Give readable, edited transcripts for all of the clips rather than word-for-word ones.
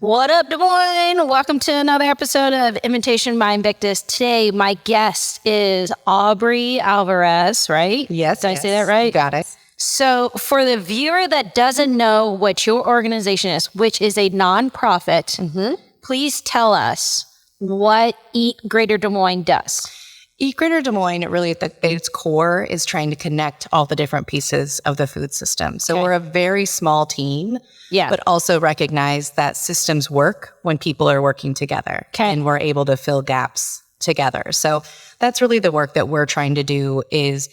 What up, Des Moines? Welcome to another episode of Invitation by Invictus. Today, my guest is Aubrey Alvarez, right? Yes. Did I say that right? Got it. So for the viewer that doesn't know what your organization is, which is a nonprofit, please tell us what Eat Greater Des Moines does. Eat Greater Des Moines, really at its core, is trying to connect all the different pieces of the food system. So we're a very small team, but also recognize that systems work when people are working together. And we're able to fill gaps together. So that's really the work that we're trying to do. Is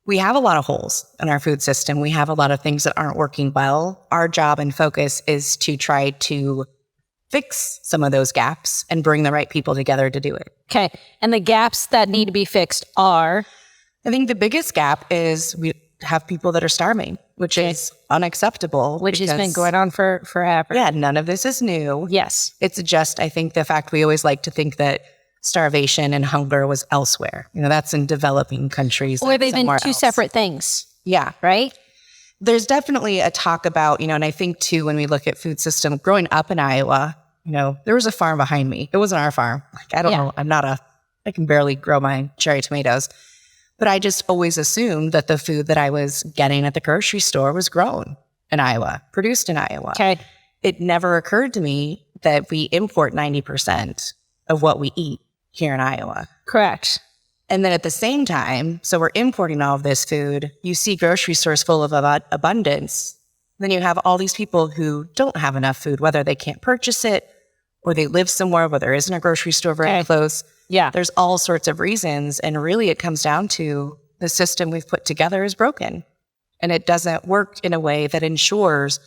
we have a lot of holes in our food system. We have a lot of things that aren't working well. Our job and focus is to try to fix some of those gaps and bring the right people together to do it. Okay. And the gaps that need to be fixed are? I think the biggest gap is we have people that are starving, which is unacceptable. Which has been going on for forever. Yeah, none of this is new. Yes. It's just, I think, the fact we always like to think that starvation and hunger was elsewhere. You know, that's in developing countries. Or they've been two separate things. Yeah. Right? There's definitely a talk about, and I think too, when we look at food system, growing up in Iowa, there was a farm behind me. It wasn't our farm. I don't know. I can barely grow my cherry tomatoes. But I just always assumed that the food that I was getting at the grocery store was grown in Iowa, produced in Iowa. Okay. It never occurred to me that we import 90% of what we eat here in Iowa. Correct. And then at the same time, so we're importing all of this food. You see grocery stores full of abundance. Then you have all these people who don't have enough food, whether they can't purchase it or they live somewhere where there isn't a grocery store very close. Yeah. There's all sorts of reasons. And really it comes down to the system we've put together is broken. And it doesn't work in a way that ensures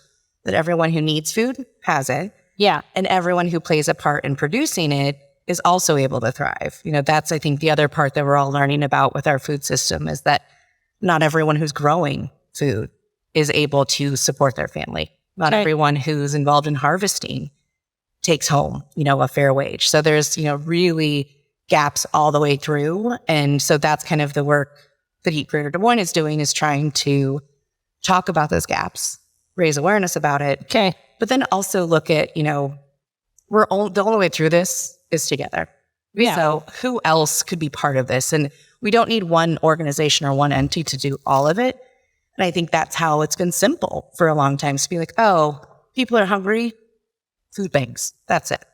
that everyone who needs food has it. Yeah. And everyone who plays a part in producing it is also able to thrive. That's, I think, the other part that we're all learning about with our food system is that not everyone who's growing food is able to support their family. Not everyone who's involved in harvesting takes home, a fair wage. So there's, really gaps all the way through. And so that's kind of the work that Eat Greater Des Moines is doing, is trying to talk about those gaps, raise awareness about it. Okay. But then also look at, the only way through this is together. Yeah. So who else could be part of this? And we don't need one organization or one entity to do all of it. And I think that's how it's been simple for a long time, to be like, oh, people are hungry, food banks. That's it.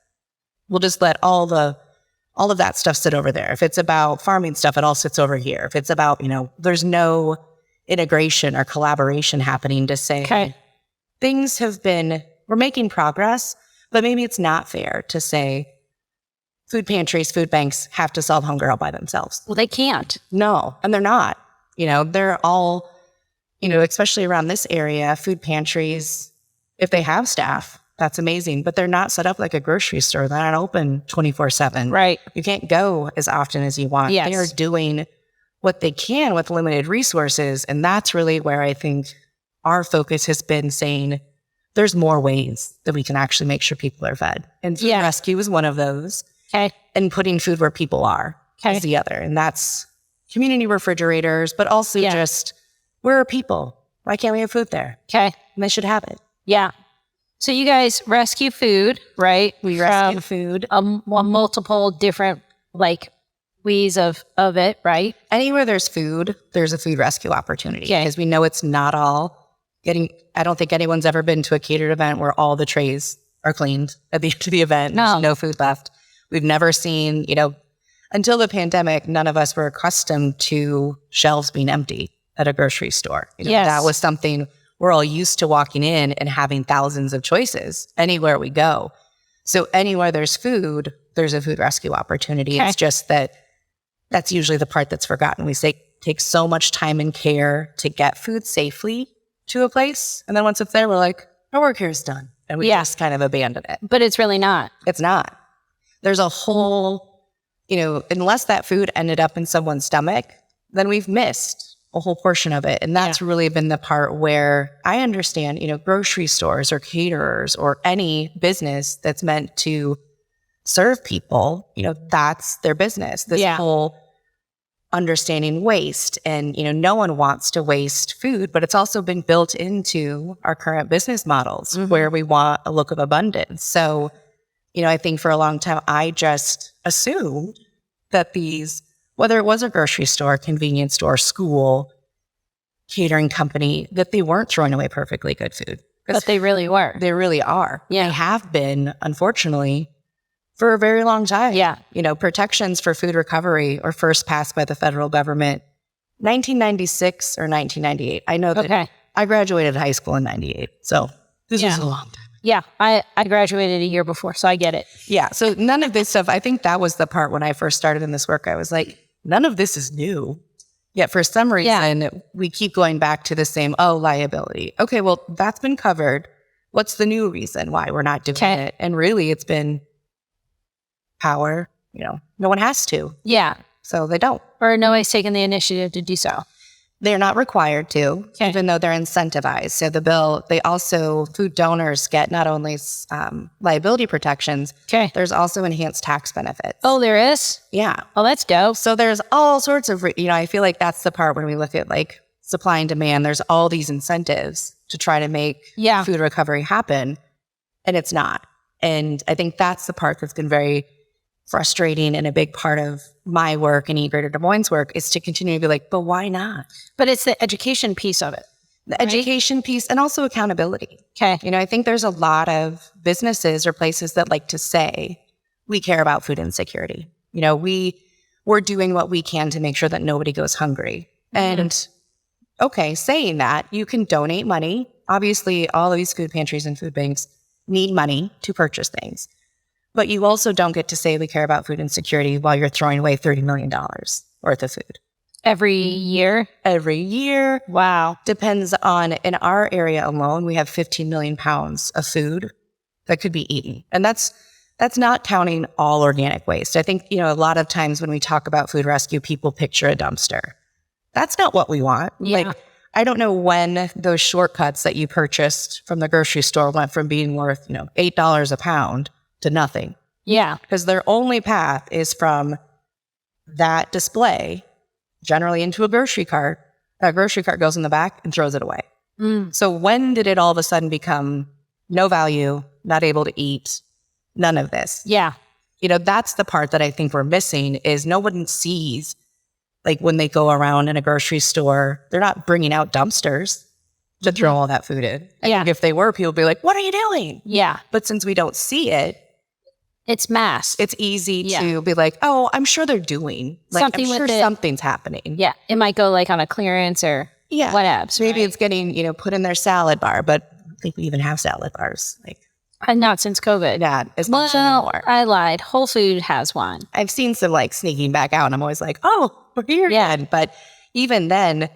We'll just let all of that stuff sit over there. If it's about farming stuff, it all sits over here. If it's about, there's no integration or collaboration happening to say, we're making progress, but maybe it's not fair to say food pantries, food banks have to solve hunger all by themselves. Well, they can't. No, and they're not. They're all, especially around this area, food pantries, if they have staff, that's amazing. But they're not set up like a grocery store. They're not open 24/7. Right. You can't go as often as you want. Yes. They are doing what they can with limited resources. And that's really where I think our focus has been, saying there's more ways that we can actually make sure people are fed. And food rescue is one of those. Okay. And putting food where people are is the other. And that's community refrigerators, but also just, where are people? Why can't we have food there? Okay. And they should have it. Yeah. So you guys rescue food, right? We rescue food. Multiple different ways of it, right? Anywhere there's food, there's a food rescue opportunity. Because we know it's not all I don't think anyone's ever been to a catered event where all the trays are cleaned at the end of the event. No. There's no food left. We've never seen, until the pandemic, none of us were accustomed to shelves being empty at a grocery store. That was something we're all used to, walking in and having thousands of choices anywhere we go. So anywhere there's food, there's a food rescue opportunity. It's just that's usually the part that's forgotten. We say take so much time and care to get food safely to a place. And then once it's there, we're like, our work here is done. And we just kind of abandon it. But it's really not. It's not. There's a whole, unless that food ended up in someone's stomach, then we've missed a whole portion of it. And that's really been the part where I understand, grocery stores or caterers or any business that's meant to serve people, that's their business. This whole understanding waste. And, no one wants to waste food, but it's also been built into our current business models where we want a look of abundance. So, I think for a long time, I just assumed that whether it was a grocery store, convenience store, school, catering company, that they weren't throwing away perfectly good food. But they really were. They really are. Yeah. They have been, unfortunately, for a very long time. Yeah. Protections for food recovery were first passed by the federal government 1996 or 1998. I know that I graduated high school in 98. So this was a long time. Yeah, I graduated a year before, so I get it. Yeah, so none of this stuff, I think that was the part when I first started in this work. I was like, none of this is new. Yet for some reason, we keep going back to the same, liability. Okay, well, that's been covered. What's the new reason why we're not doing it? And really, it's been power. No one has to. Yeah. So they don't. Or nobody's taking the initiative to do so. They're not required to, even though they're incentivized. So the bill, food donors get not only liability protections, there's also enhanced tax benefits. Oh, there is? Yeah. Oh, that's dope. So there's all sorts of, I feel like that's the part when we look at like supply and demand, there's all these incentives to try to make food recovery happen, and it's not. And I think that's the part that's been very frustrating, and a big part of my work and Eat Greater Des Moines' work is to continue to be like, but why not? But it's the education piece of it. The education piece and also accountability. Okay. I think there's a lot of businesses or places that like to say, we care about food insecurity. We're doing what we can to make sure that nobody goes hungry. And saying that, you can donate money. Obviously, all of these food pantries and food banks need money to purchase things. But you also don't get to say we care about food insecurity while you're throwing away $30 million worth of food. Every year? Every year. Wow. Depends on, in our area alone, we have 15 million pounds of food that could be eaten. And that's not counting all organic waste. I think, a lot of times when we talk about food rescue, people picture a dumpster. That's not what we want. Yeah. Like, I don't know when those shortcuts that you purchased from the grocery store went from being worth, $8 a pound to nothing. Yeah. Because their only path is from that display, generally into a grocery cart. That grocery cart goes in the back and throws it away. So when did it all of a sudden become no value, not able to eat, none of this? Yeah. That's the part that I think we're missing is no one sees, like when they go around in a grocery store, they're not bringing out dumpsters to throw all that food in. I think if they were, people would be like, what are you doing? Yeah. But since we don't see it, it's mass. it's easy to be like, oh, I'm sure they're doing. Like, Something I'm sure with it. something's happening. Yeah. It might go like on a clearance or whatevs. So maybe it's getting, put in their salad bar, but I don't think we even have salad bars. Like, not since COVID. not as much anymore. I lied. Whole Food has one. I've seen some like sneaking back out and I'm always like, oh, we're here again. But even then,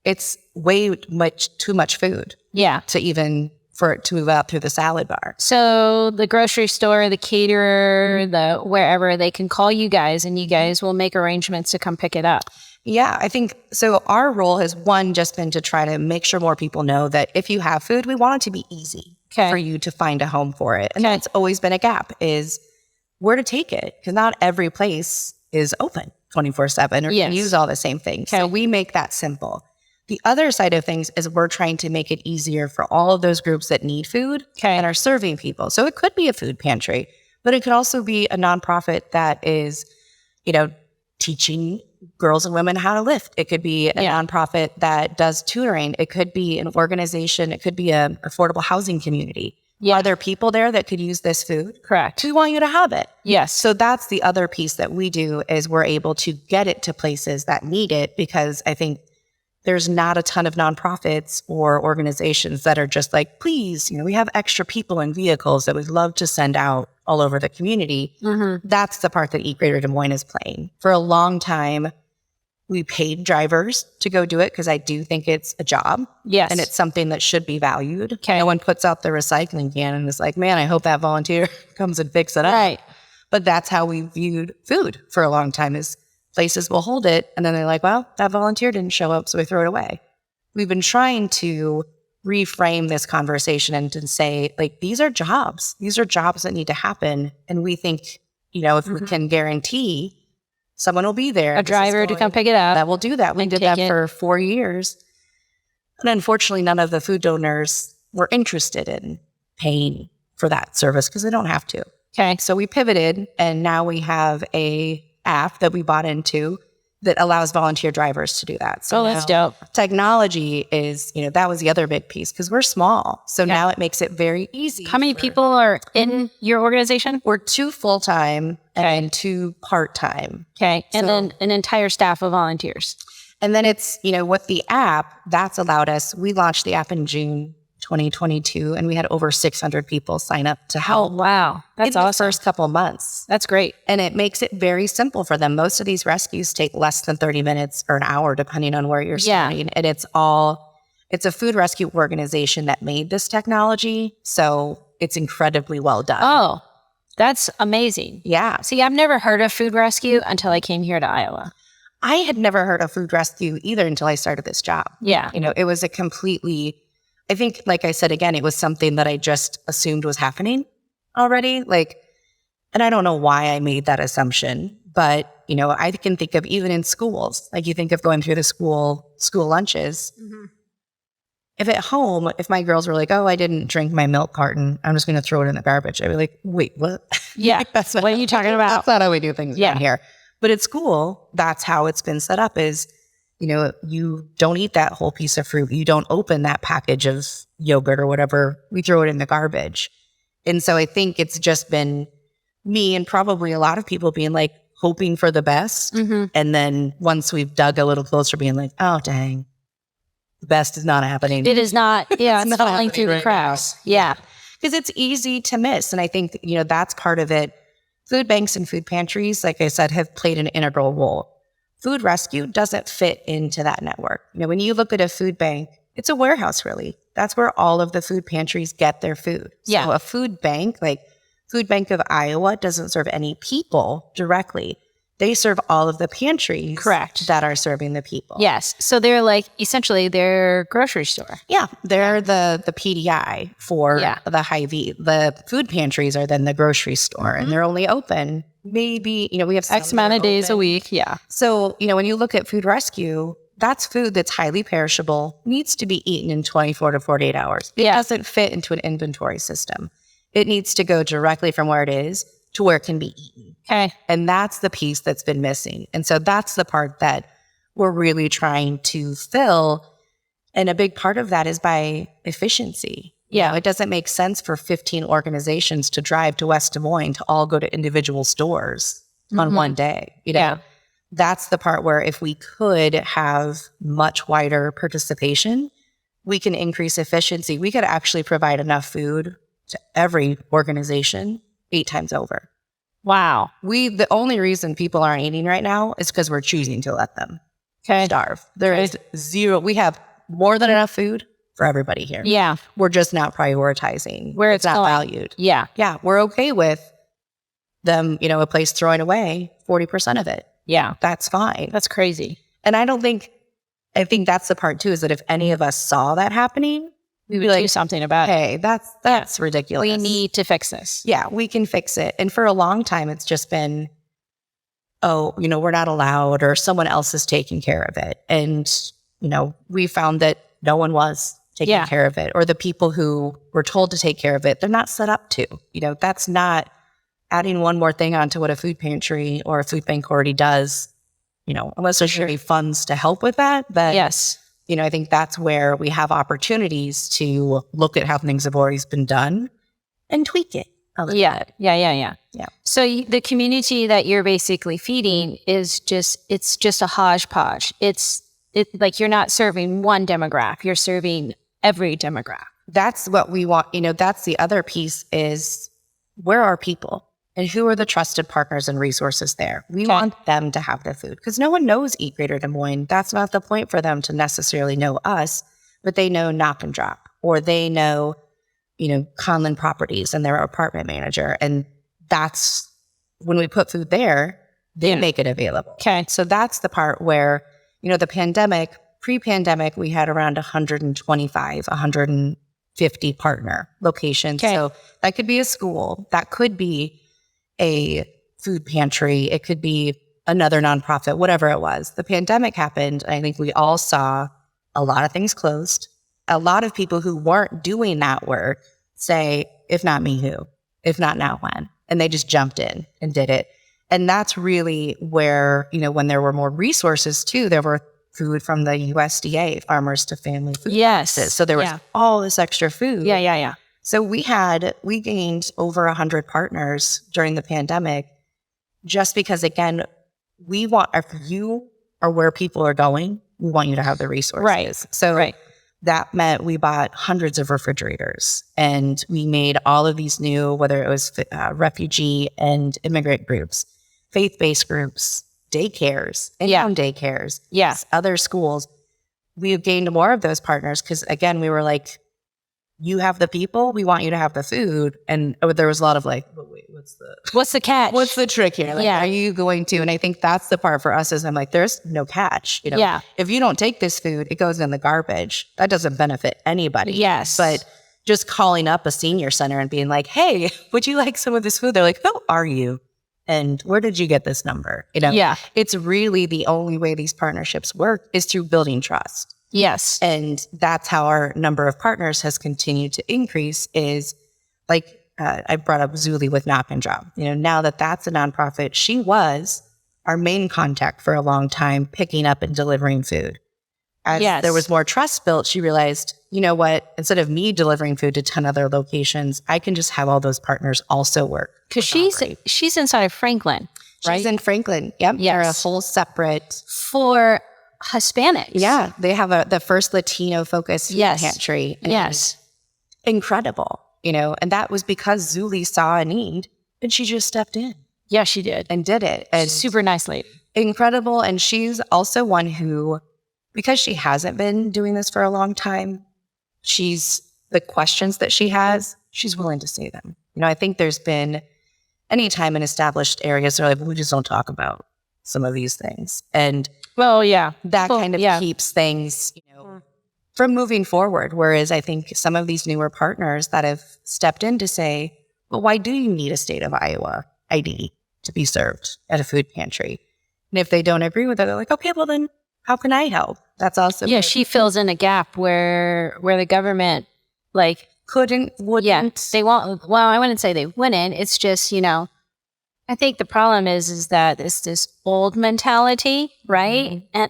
it's way too much food. Yeah. To even for it to move out through the salad bar. So the grocery store, the caterer, the wherever, they can call you guys and you guys will make arrangements to come pick it up. Yeah, I think so. Our role has just been to try to make sure more people know that if you have food, we want it to be easy for you to find a home for it. And that's always been a gap is where to take it. Because not every place is open 24/7 or can use all the same things. So we make that simple. The other side of things is we're trying to make it easier for all of those groups that need food and are serving people. So it could be a food pantry, but it could also be a nonprofit that is, teaching girls and women how to lift. It could be a nonprofit that does tutoring. It could be an organization. It could be an affordable housing community. Yeah. Are there people there that could use this food? Correct. We want you to have it. Yes. So that's the other piece that we do is we're able to get it to places that need it because I think there's not a ton of nonprofits or organizations that are just like, please, we have extra people and vehicles that we'd love to send out all over the community. Mm-hmm. That's the part that Eat Greater Des Moines is playing. For a long time, we paid drivers to go do it because I do think it's a job. Yes. And it's something that should be valued. No one puts out the recycling can and is like, man, I hope that volunteer comes and picks it up. Right. But that's how we viewed food for a long time is places will hold it, and then they're like, well, that volunteer didn't show up, so we throw it away. We've been trying to reframe this conversation and to say, like, these are jobs. These are jobs that need to happen. And we think, if we can guarantee Someone will be there. A driver to come pick it up. That will do that. We did that for 4 years. And unfortunately, none of the food donors were interested in paying for that service because they don't have to. Okay. So we pivoted, and now we have a app that we bought into that allows volunteer drivers to do that. So that's dope. Technology is, that was the other big piece because we're small. So now it makes it very easy. How many people are in your organization? We're 2 full-time and 2 part-time. Okay. And then an entire staff of volunteers. And then it's, with the app, that's allowed us, we launched the app in June 2022, and we had over 600 people sign up to help. Oh, wow. That's awesome. The first couple months. That's great. And it makes it very simple for them. Most of these rescues take less than 30 minutes or an hour, depending on where you're starting. And it's a food rescue organization that made this technology. So it's incredibly well done. Oh, that's amazing. Yeah. See, I've never heard of food rescue until I came here to Iowa. I had never heard of food rescue either until I started this job. Yeah. It was I think, like I said, again, it was something that I just assumed was happening already. And I don't know why I made that assumption, but, I can think of even in schools, like you think of going through the school lunches. Mm-hmm. If at home, if my girls were like, oh, I didn't drink my milk carton, I'm just going to throw it in the garbage. I'd be like, wait, what? Yeah. What are you talking about? That's not how we do things around here. But at school, that's how it's been set up is, you don't eat that whole piece of fruit. You don't open that package of yogurt or whatever. We throw it in the garbage. And so I think it's just been me and probably a lot of people being like hoping for the best. Mm-hmm. And then once we've dug a little closer, being like, oh, dang, the best is not happening. It is not. Yeah, it's falling through the cracks. Yeah. Because it's easy to miss. And I think, that's part of it. Food banks and food pantries, like I said, have played an integral role. Food rescue doesn't fit into that network. When you look at a food bank, it's a warehouse, really. That's where all of the food pantries get their food. Yeah. So a food bank, like Food Bank of Iowa, doesn't serve any people directly. They serve all of the pantries. Correct. That are serving the people. Yes. So they're essentially their grocery store. Yeah. They're the PDI for the Hy-Vee. The food pantries are then the grocery store, and they're only open maybe, we have X amount of days a week. Yeah. So, when you look at food rescue, that's food that's highly perishable, needs to be eaten in 24 to 48 hours. It doesn't fit into an inventory system. It needs to go directly from where it is to where it can be eaten. Okay. And that's the piece that's been missing. And so that's the part that we're really trying to fill. And a big part of that is by efficiency. Yeah. It doesn't make sense for 15 organizations to drive to West Des Moines to all go to individual stores on one day. That's the part where if we could have much wider participation, we can increase efficiency. We could actually provide enough food to every organization 8 times over. Wow. The only reason people aren't eating right now is because we're choosing to let them starve. There is zero. We have more than enough food for everybody here. Yeah. We're just not prioritizing where it's not valued. Yeah. Yeah. We're okay with them, a place throwing away 40% of it. Yeah. That's fine. That's crazy. And I think that's the part too, is that if any of us saw that happening, we would do something about it. Hey, that's ridiculous. We need to fix this. Yeah, we can fix it. And for a long time, it's just been, we're not allowed, or someone else is taking care of it. And, we found that no one was taking care of it, or the people who were told to take care of it, they're not set up to. That's not adding one more thing onto what a food pantry or a food bank already does, unless there's really funds to help with that. But yes. I think that's where we have opportunities to look at how things have always been done and tweak it a little bit. Yeah. So the community that you're basically feeding is it's just a hodgepodge. It's like you're not serving one demographic, you're serving every demographic. That's what we want. That's the other piece is, where are people? And who are the trusted partners and resources there? We want them to have the food, because no one knows Eat Greater Des Moines. That's not the point for them to necessarily know us, but they know Knock and Drop, or they know, Conlin Properties and their apartment manager. And that's when we put food there, they make it available. Okay. So that's the part where, the pre-pandemic, we had around 125, 150 partner locations. Okay. So that could be a school. That could be a food pantry. It could be another nonprofit, whatever it was. The pandemic happened. And I think we all saw a lot of things closed. A lot of people who weren't doing that work say, if not me, who? If not now, when? And they just jumped in and did it. And that's really where, when there were more resources too, there were food from the USDA, Farmers to Family Food Boxes. So there was all this extra food. Yeah. So we gained over 100 partners during the pandemic just because, again, we want, if you are where people are going, we want you to have the resources. Right. So that meant we bought hundreds of refrigerators and we made all of these new, whether it was refugee and immigrant groups, faith-based groups, daycares, in-town daycares, other schools. We've gained more of those partners because, again, we were like, you have the people, we want you to have the food. And there was a lot of like, but wait, what's the catch? What's the trick here? Like, are you going to? And I think that's the part for us is I'm like, there's no catch. If you don't take this food, it goes in the garbage. That doesn't benefit anybody. Yes. But just calling up a senior center and being like, hey, would you like some of this food? They're like, who are you? And where did you get this number? It's really the only way these partnerships work is through building trust. Yes. And that's how our number of partners has continued to increase is like, I brought up Zuli with Knock and Drop. Now that's a nonprofit, she was our main contact for a long time, picking up and delivering food. As there was more trust built, she realized, you know what, instead of me delivering food to 10 other locations, I can just have all those partners also work. Because she's inside of Franklin, right? She's in Franklin. Yep. Yes. They're a whole separate. For Hispanics. Yeah. They have the first Latino focused food pantry. Yes. Incredible. And that was because Zuli saw a need and she just stepped in. Yeah, she did. And did it. And super nice lady. Incredible. And she's also one who, because she hasn't been doing this for a long time, the questions that she has, she's willing to say them. I think there's been any time in established areas, they're like, we just don't talk about some of these things. And that kind of keeps things, from moving forward. Whereas I think some of these newer partners that have stepped in to say, well, why do you need a state of Iowa ID to be served at a food pantry? And if they don't agree with it, they're like, okay, well then how can I help? That's also good. She fills in a gap where the government wouldn't. They won't. Well, I wouldn't say they wouldn't. It's just, I think the problem is that it's this old mentality, right? And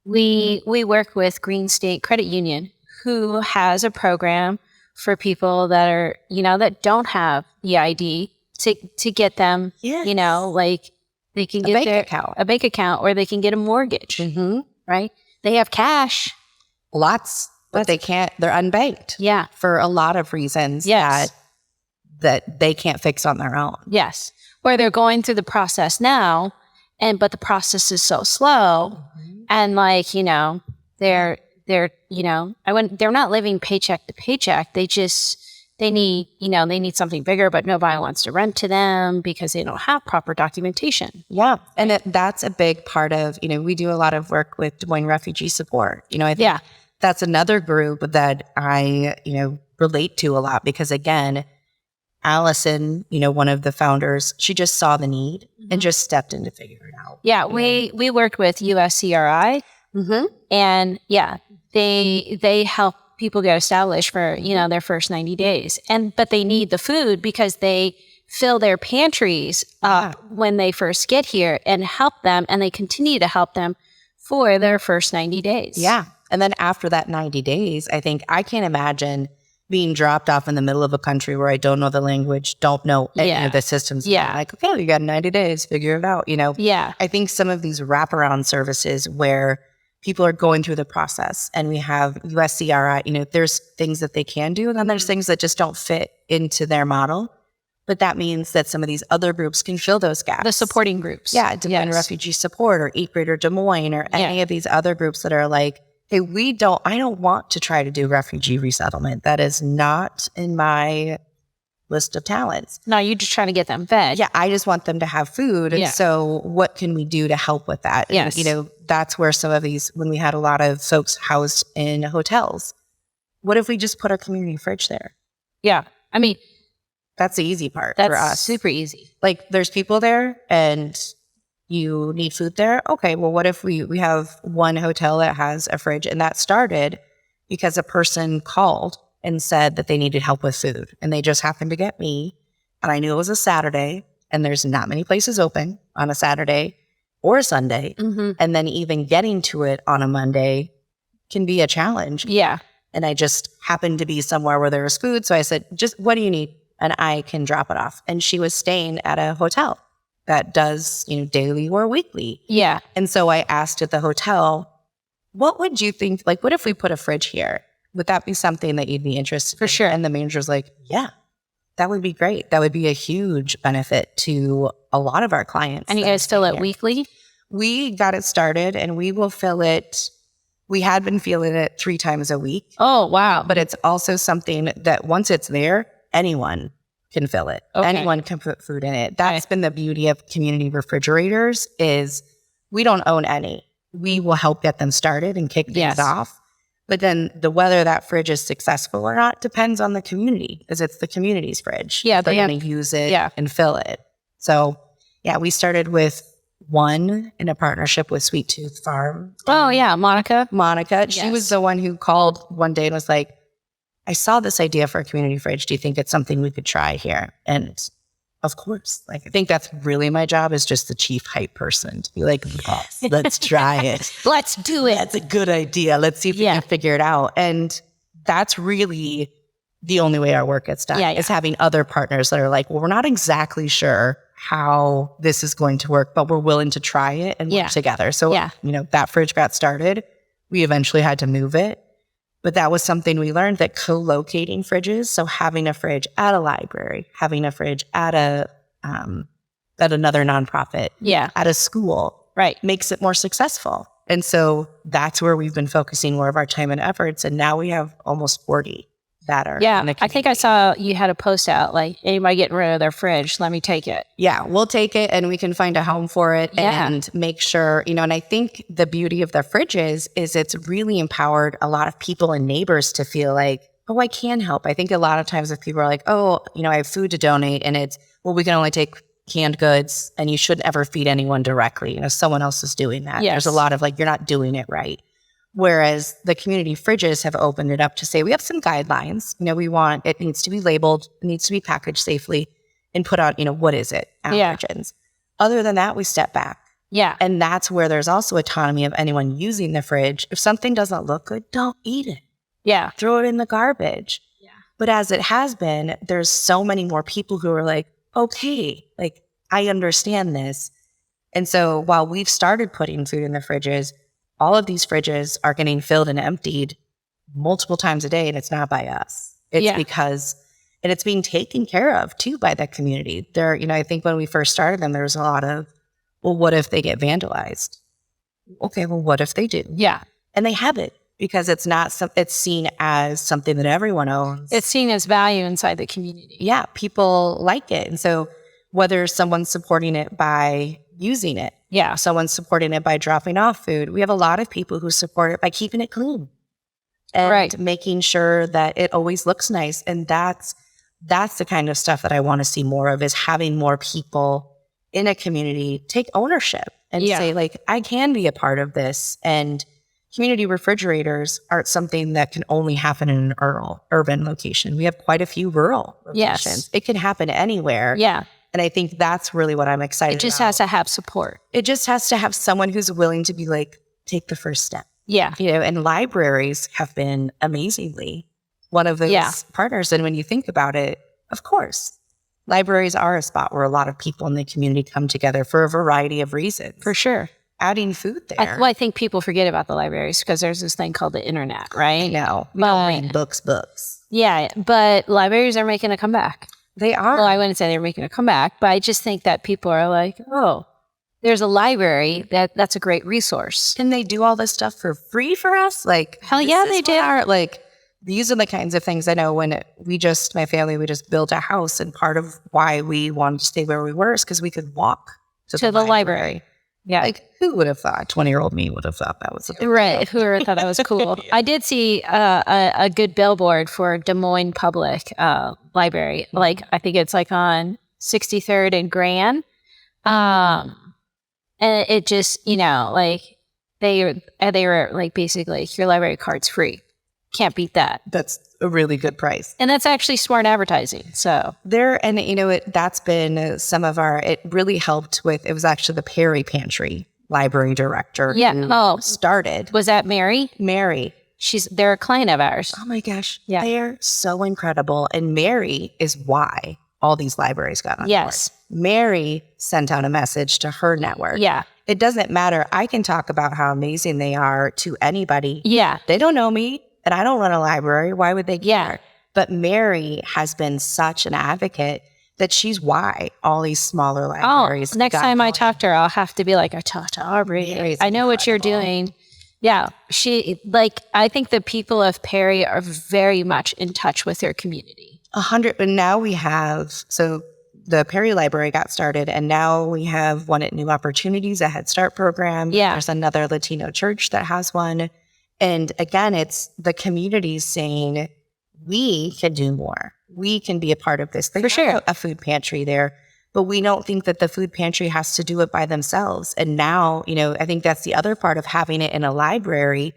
we work with Green State Credit Union, who has a program for people that are, that don't have the ID to get them, they can get a bank account, or they can get a mortgage, right? They have cash. Lots, but they can't, they're unbanked. Yeah. For a lot of reasons that they can't fix on their own. Yes. Or they're going through the process now, but the process is so slow. And they're not living paycheck to paycheck. They need something bigger, but nobody wants to rent to them because they don't have proper documentation. Yeah. And that's a big part of, we do a lot of work with Des Moines Refugee Support. I think that's another group that I, relate to a lot because, again, Allison, one of the founders, she just saw the need and just stepped in to figure it out. Yeah, we worked with USCRI, and they help people get established for their first 90 days, but they need the food because they fill their pantries when they first get here and help them, and they continue to help them for their first 90 days. Yeah, and then after that 90 days, I think I can't imagine being dropped off in the middle of a country where I don't know the language, don't know any of the systems. Yeah. Like, okay, you got 90 days, figure it out, Yeah. I think some of these wraparound services where people are going through the process and we have USCRI, there's things that they can do and then there's things that just don't fit into their model. But that means that some of these other groups can fill those gaps. The supporting groups. Yeah, Des Moines Refugee Support or Eat Greater Des Moines or any of these other groups that are like, hey, I don't want to try to do refugee resettlement. That is not in my list of talents. No, you're just trying to get them fed. Yeah, I just want them to have food. And so what can we do to help with that? Yes. And, that's where some of these, when we had a lot of folks housed in hotels, what if we just put our community fridge there? Yeah. I mean, That's the easy part for That's us. super easy. Like there's people there and you need food there. Okay, well, what if we have one hotel that has a fridge, and that started because a person called and said that they needed help with food, and they just happened to get me, and I knew it was a Saturday, and there's not many places open on a Saturday or a Sunday, and then even getting to it on a Monday can be a challenge. Yeah. And I just happened to be somewhere where there was food, so I said, "Just what do you need?" And I can drop it off. And she was staying at a hotel that does, daily or weekly. Yeah. And so I asked at the hotel, what would you think? Like, what if we put a fridge here? Would that be something that you'd be interested in? For sure. And the manager was like, yeah, that would be great. That would be a huge benefit to a lot of our clients. And you guys fill it weekly? We got it started and we will fill it. We had been filling it 3 times a week. Oh, wow. But it's also something that once it's there, anyone can fill it. Okay. Anyone can put food in it. That's been the beauty of community refrigerators is we don't own any. We will help get them started and kick things off. But then whether that fridge is successful or not depends on the community because it's the community's fridge. Yeah. They're going to use it and fill it. So yeah, we started with one in a partnership with Sweet Tooth Farm. Oh yeah. Monica. Yes. She was the one who called one day and was like, I saw this idea for a community fridge. Do you think it's something we could try here? And of course, I think that's really my job is just the chief hype person to be like, yes, let's try it. Let's do it. That's a good idea. Let's see if we can figure it out. And that's really the only way our work gets done is having other partners that are like, well, we're not exactly sure how this is going to work, but we're willing to try it and work together. So, that fridge got started. We eventually had to move it. But that was something we learned that co-locating fridges, so having a fridge at a library, having a fridge at another nonprofit, at a school, makes it more successful. And so that's where we've been focusing more of our time and efforts. And now we have almost 40 that are. Yeah, I think I saw you had a post out like anybody getting rid of their fridge, let me take it. Yeah, we'll take it and we can find a home for it and make sure, and I think the beauty of the fridges is it's really empowered a lot of people and neighbors to feel like, oh, I can help. I think a lot of times if people are like, oh, I have food to donate and it's, well, we can only take canned goods and you shouldn't ever feed anyone directly. Someone else is doing that. There's a lot of like, you're not doing it right. Whereas the community fridges have opened it up to say, we have some guidelines. It needs to be labeled, it needs to be packaged safely and put out, what is it? Allergens. Other than that, we step back. Yeah. And that's where there's also autonomy of anyone using the fridge. If something doesn't look good, don't eat it. Yeah. Throw it in the garbage. Yeah. But as it has been, there's so many more people who are like, okay, like I understand this. And so while we've started putting food in the fridges, all of these fridges are getting filled and emptied multiple times a day, and it's not by us. It's because, and it's being taken care of too by the community. There, I think when we first started them, there was a lot of, well, what if they get vandalized? Okay, well, what if they do? Yeah. And they have it because it's not, it's seen as something that everyone owns. It's seen as value inside the community. Yeah, people like it. And so whether someone's supporting it by using it, someone's supporting it by dropping off food. We have a lot of people who support it by keeping it clean and making sure that it always looks nice. And that's the kind of stuff that I want to see more of is having more people in a community take ownership and say like, I can be a part of this. And community refrigerators aren't something that can only happen in an urban location. We have quite a few rural locations. Yes. It can happen anywhere. Yeah. And I think that's really what I'm excited about. It just has to have support. It just has to have someone who's willing to be like, take the first step. Yeah. And libraries have been amazingly one of those partners. And when you think about it, of course, libraries are a spot where a lot of people in the community come together for a variety of reasons. For sure. Adding food there. I think people forget about the libraries because there's this thing called the internet, right? No, we don't read books. Yeah, but libraries are making a comeback. They are. Well, I wouldn't say they're making a comeback, but I just think that people are like, oh, there's a library that's a great resource. Can they do all this stuff for free for us? Like, hell yeah, they do. Like, these are the kinds of things I know when my family, we just built a house, and part of why we wanted to stay where we were is because we could walk to the library. Yeah. Like, who would have thought? 20-year-old me would have thought that was a big Right. deal. Who would have thought that was cool? I did see a good billboard for Des Moines Public Library. Like, I think it's like on 63rd and Grand. And it just, like they were like basically your library card's free. Can't beat that. That's a really good price. And that's actually smart advertising. So that's been some of it really helped with, it was actually the Perry Pantry library director. Yeah. Who started. Was that Mary? Mary. They're a client of ours. Oh my gosh. Yeah. They're so incredible. And Mary is why all these libraries got on board. Mary sent out a message to her network. Yeah. It doesn't matter. I can talk about how amazing they are to anybody. Yeah. They don't know me and I don't run a library. Why would they care? Yeah. But Mary has been such an advocate that she's why all these smaller libraries. Next time I talk to her, I'll have to be like, I talked to Aubrey. Mary's I know what you're incredible. doing. Yeah. I think the people of Perry are very much in touch with their community. 100. And now we have, so the Perry Library got started, and now we have one at New Opportunities, a Head Start program. Yeah. There's another Latino church that has one. And again, it's the community saying, we can do more. We can be a part of this. For sure. A food pantry there, but we don't think that the food pantry has to do it by themselves. And now, I think that's the other part of having it in a library.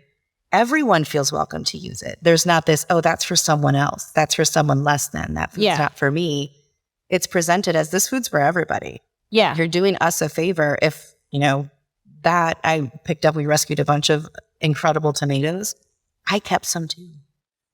Everyone feels welcome to use it. There's not this, oh, that's for someone else. That's for someone less than. That food's not for me. It's presented as this food's for everybody. Yeah. You're doing us a favor if, that I picked up, we rescued a bunch of incredible tomatoes. I kept some too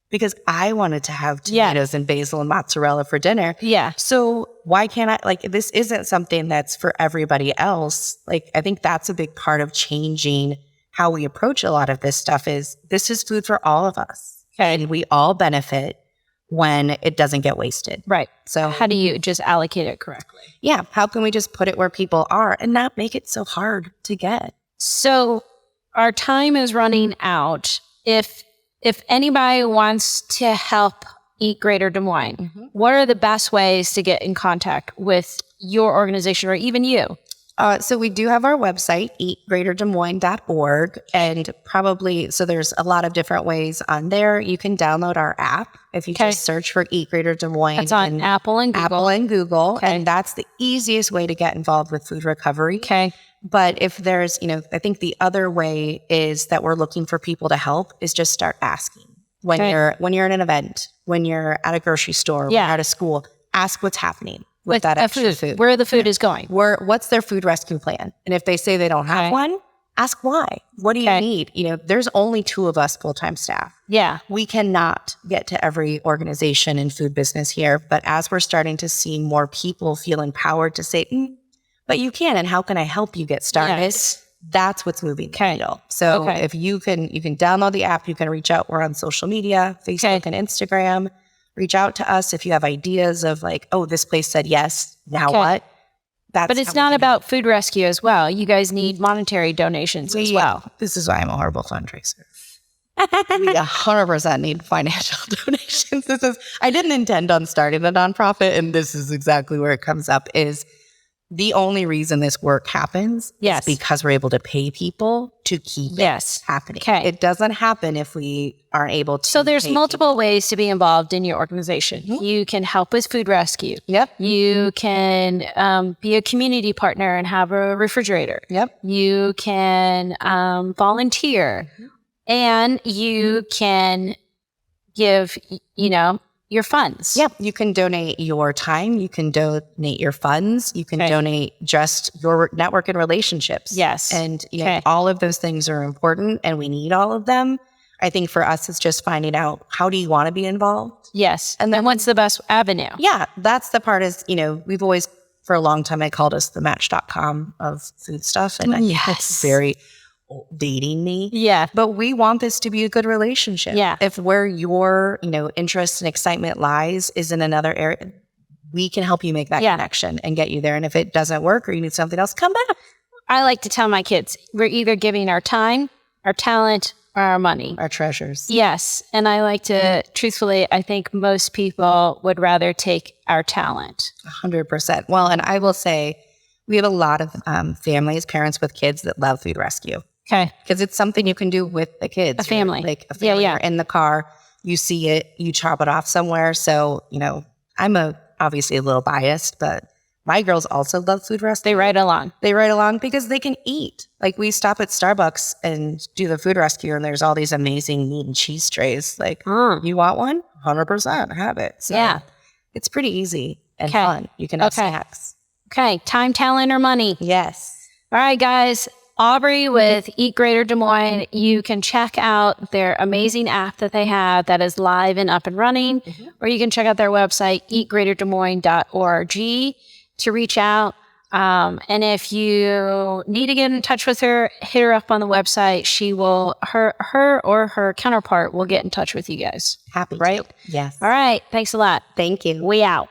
because I wanted to have tomatoes and basil and mozzarella for dinner. Yeah. So why can't I, this isn't something that's for everybody else. I think that's a big part of changing how we approach a lot of this stuff this is food for all of us. Okay. And we all benefit when it doesn't get wasted. Right. So how do you just allocate it correctly? Yeah. How can we just put it where people are and not make it so hard to get? So our time is running out. If anybody wants to help Eat Greater Des Moines, what are the best ways to get in contact with your organization or even you? So we do have our website, eatgreaterdesmoines.org, and so there's a lot of different ways on there. You can download our app if you just search for Eat Greater Des Moines. That's on Apple and Google. And that's the easiest way to get involved with food recovery. Okay. But if there's, I think the other way is that we're looking for people to help is just start asking. When you're in an event, when you're at a grocery store, when you're at a school, ask what's happening with that extra food. Where the food is going. What's their food rescue plan? And if they say they don't have one, ask why. What do you need? There's only 2 of us full-time staff. Yeah. We cannot get to every organization in food business here. But as we're starting to see more people feel empowered to say, but you can, and how can I help you get started? Yes. That's what's moving the needle. So if you can download the app, you can reach out. We're on social media, Facebook and Instagram. Reach out to us if you have ideas of this place said yes, now what? But it's not about food rescue as well. You guys need monetary donations as well. This is why I'm a horrible fundraiser. We 100% need financial donations. I didn't intend on starting a nonprofit, and this is exactly where it comes up is the only reason this work happens is because we're able to pay people to keep it happening. Okay. It doesn't happen if we aren't able to. So there's multiple ways to be involved in your organization. You can help with food rescue. Yep. You can be a community partner and have a refrigerator. Yep. You can volunteer. And you can give, your funds. Yep. You can donate your time. You can donate your funds. You can donate just your network and relationships. Yes. And all of those things are important and we need all of them. I think for us, it's just finding out how do you want to be involved? Yes. And then what's the best avenue? Yeah. That's the part is, we've always, for a long time, I called us the Match.com of food stuff. And I think that's very dating me. Yeah. But we want this to be a good relationship. Yeah. If where your, interest and excitement lies is in another area, we can help you make that connection and get you there. And if it doesn't work or you need something else, come back. I like to tell my kids, we're either giving our time, our talent, or our money. Our treasures. Yes. And I like to, truthfully, I think most people would rather take our talent. 100%. Well, and I will say, We have a lot of families, parents with kids that love food rescue. Okay. Because it's something you can do with the kids. A family. Like a family. Yeah. You're in the car, you see it, you chop it off somewhere. So, you know, I'm obviously a little biased, but my girls also love food rescue. They ride along. They ride along because they can eat. Like we stop at Starbucks and do the food rescue and there's all these amazing meat and cheese trays. Like, you want one? 100% have it. So Yeah. it's pretty easy and fun. You can have snacks. Okay. Time, talent, or money. Yes. All right, guys. Aubrey with Eat Greater Des Moines. You can check out their amazing app that they have that is live and up and running, or you can check out their website, eatgreaterdesmoines.org, to reach out. And if you need to get in touch with her, hit her up on the website. She will, her or her counterpart will get in touch with you guys. Happy right? to. Yes. All right. Thanks a lot. Thank you. We out.